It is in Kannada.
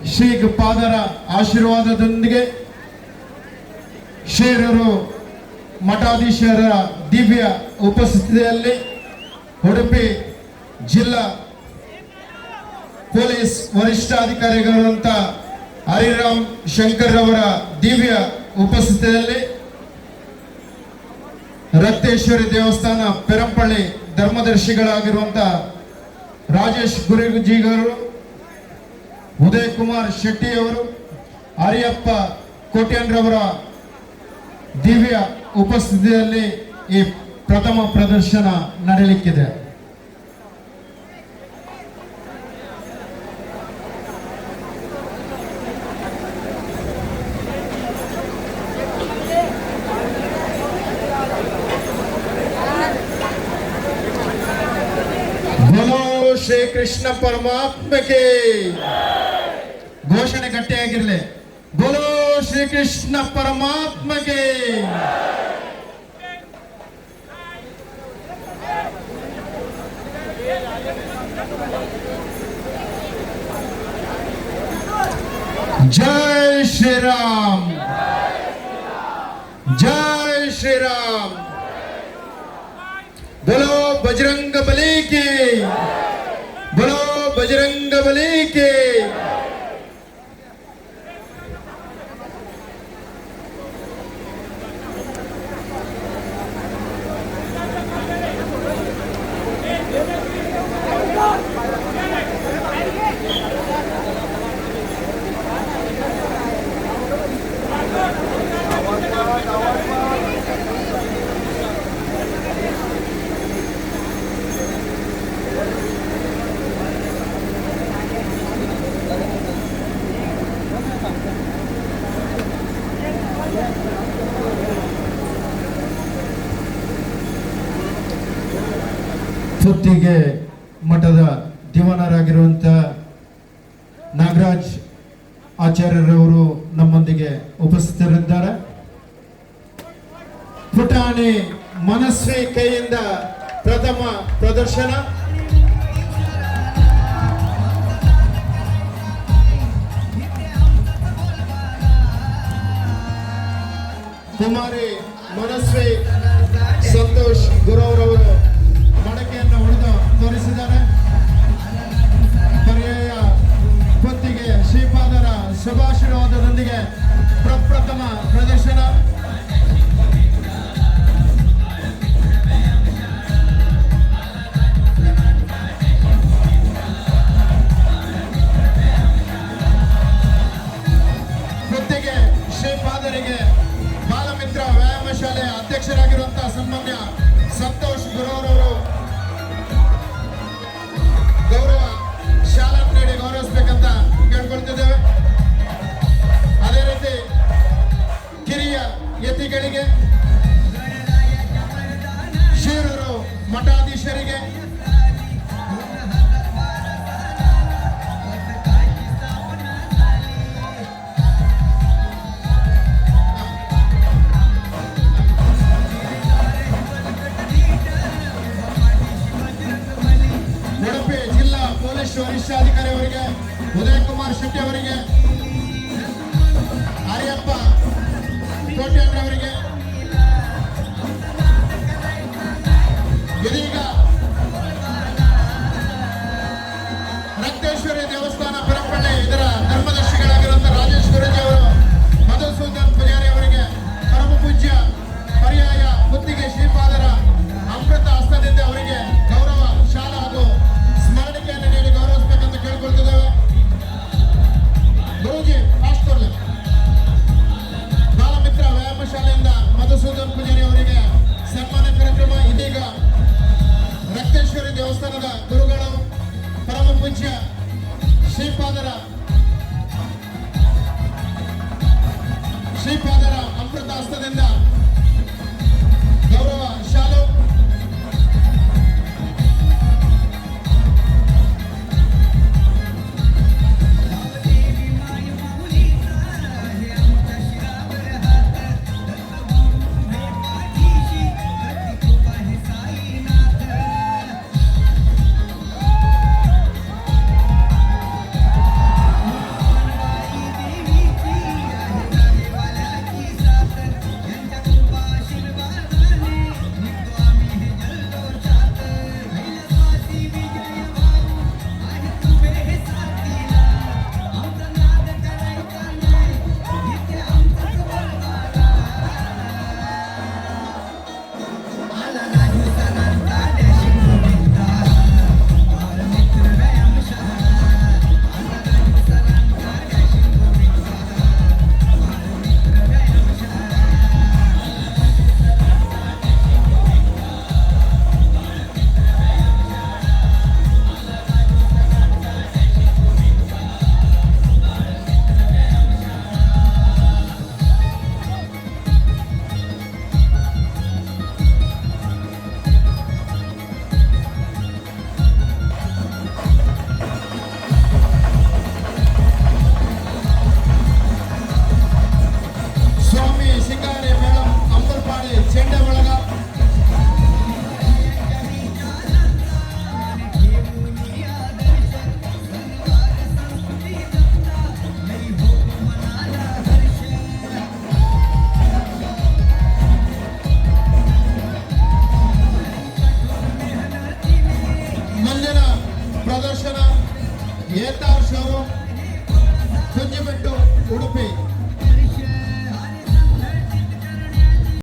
ಶ್ರೀಪಾದರ ಆಶೀರ್ವಾದದೊಂದಿಗೆ ಶ್ರೀರರು ಮಠಾಧೀಶರ ದಿವ್ಯ ಉಪಸ್ಥಿತಿಯಲ್ಲಿ ಉಡುಪಿ ಜಿಲ್ಲಾ ಪೊಲೀಸ್ ವರಿಷ್ಠಾಧಿಕಾರಿಗಳಂತ ಹರಿರಾಮ್ ಶಂಕರ್ ಅವರ ದಿವ್ಯ ಉಪಸ್ಥಿತಿಯಲ್ಲಿ ರಕ್ತೇಶ್ವರಿ ದೇವಸ್ಥಾನ ಪೆರಂಪಳ್ಳಿ ಧರ್ಮದರ್ಶಿಗಳಾಗಿರುವಂತಹ ರಾಜೇಶ್ ಗುರುಜಿಗರು, ಉದಯ್ ಕುಮಾರ್ ಶೆಟ್ಟಿ ಅವರು, ಹರಿಯಪ್ಪ ಕೋಟ್ಯಾನ್ರವರ ದಿವ್ಯ ಉಪಸ್ಥಿತಿಯಲ್ಲಿ ಈ ಪ್ರಥಮ ಪ್ರದರ್ಶನ ನಡೆಯಲಿಕ್ಕಿದೆ. ಶ್ರೀ ಕೃಷ್ಣ ಪರಮಾತ್ಮಕ್ಕೆ ಘೋಷಣೆ ಗಟ್ಟಿಯಾಗಿರಲಿ. ಬೋಲೋ ಶ್ರೀ ಕೃಷ್ಣ ಪರಮಾತ್ಮಗೆ. जय श्री राम, जय श्री राम. बोलो बजरंग बली की, बोलो बजरंग बली की. ಸುತ್ತಿಗೆ ಮಠದ ದಿವಾನರಾಗಿರುವಂಥ ನಾಗರಾಜ್ ಆಚಾರ್ಯರವರು ನಮ್ಮೊಂದಿಗೆ ಉಪಸ್ಥಿತರಿದ್ದಾರೆ. ಪುಟಾಣಿ ಮನಸ್ವಿ ಕೈಯಿಂದ ಪ್ರಥಮ ಪ್ರದರ್ಶನ. ಕುಮಾರಿ ಮನಸ್ವಿ ಸಂತೋಷ್ ಗುರವರವರು ಮಡಕೆಯನ್ನು ಹೊಡೆದು ತೋರಿಸಿದ್ದಾರೆ. ಪರ್ಯಾಯ ಹೊತ್ತಿಗೆ ಶ್ರೀಪಾದರ ಶುಭಾಶೀರ್ವಾದದೊಂದಿಗೆ ಪ್ರಪ್ರಥಮ ಪ್ರದರ್ಶನ. ಹೊತ್ತಿಗೆ ಶ್ರೀಪಾದರಿಗೆ ಬಾಲಮಿತ್ರ ವ್ಯಾಯಾಮ ಶಾಲೆಯ ಅಧ್ಯಕ್ಷರಾಗಿರುವಂತಹ ಸನ್ಮಾನ್ಯ ಸಂತೋಷ್ ಗುರವರವರು ಗೌರವ ಶಾಲಾ ನೀಡಿ ಗೌರವಿಸಬೇಕಂತ ಕೇಳ್ಕೊಳ್ತಿದ್ದೇವೆ. ಅದೇ ರೀತಿ ಕಿರಿಯ ಯತಿಗಳಿಗೆ, ಶ್ರೀರರು ಮಠಾಧೀಶರಿಗೆ, ಉಡುಪಿ ಜಿಲ್ಲಾ ಪೊಲೀಸ್ ವರಿಷ್ಠಾಧಿಕಾರಿ ಅವರಿಗೆ, ಉದಯ್ ಕುಮಾರ್ ಶೆಟ್ಟಿ ಅವರಿಗೆ, ಹರಿಯಪ್ಪ ಕೋಟ್ಯಾನ್ರವರಿಗೆ, ಇದೀಗ ರಕ್ತೇಶ್ವರಿ ದೇವಸ್ಥಾನ ಪೆರಂಪಳ್ಳಿ ಇದರ ಧರ್ಮದರ್ಶಿಗಳಾಗಿರುವಂತಹ ರಾಜೇಶ್ ಗುರುಜಿ ಅವರು, ಮಧುಸೂದನ್ ಪೂಜಾರಿ ಅವರಿಗೆ ಪರಮ ಪೂಜ್ಯ ಪರ್ಯಾಯ ಮುತ್ತಿಗೆ ಶ್ರೀಪಾದರ ಅಮೃತ ಹಸ್ತದಿಂದ ಅವರಿಗೆ ಗೌರವ ಶಾಲಾ ಹಾಗೂ ಸ್ಮರಣಿಕೆಯನ್ನು ನೀಡಿ ಗೌರವಿಸಬೇಕಂತ ಕೇಳಿಕೊಳ್ತಿದ್ದೇವೆ. ಗುರುಜಿ ಫಾಸ್ಟ್ ಕೊಡ್ಲಿ. ಬಾಲಮಿತ್ರ ವ್ಯಾಯಾಮ ಶಾಲೆಯಿಂದ ಮಧುಸೂದನ್ ಪೂಜಾರಿ ಅವರಿಗೆ ಸನ್ಮಾನ ಕಾರ್ಯಕ್ರಮ. ಇದೀಗ ರಕ್ತೇಶ್ವರಿ ದೇವಸ್ಥಾನದ ಗುರುಗಳು ಪರಮ ಪೂಜ್ಯ ಶ್ರೀಪಾದರ ಅಮೃತ ಹಸ್ತದಿಂದ ಗೌರವ ಶಾಲು. ಪ್ರದರ್ಶನ ಏತಾರ್ ಶೋರೂಮ್ ಕುಂಜಿಬೆಟ್ಟು ಉಡುಪಿ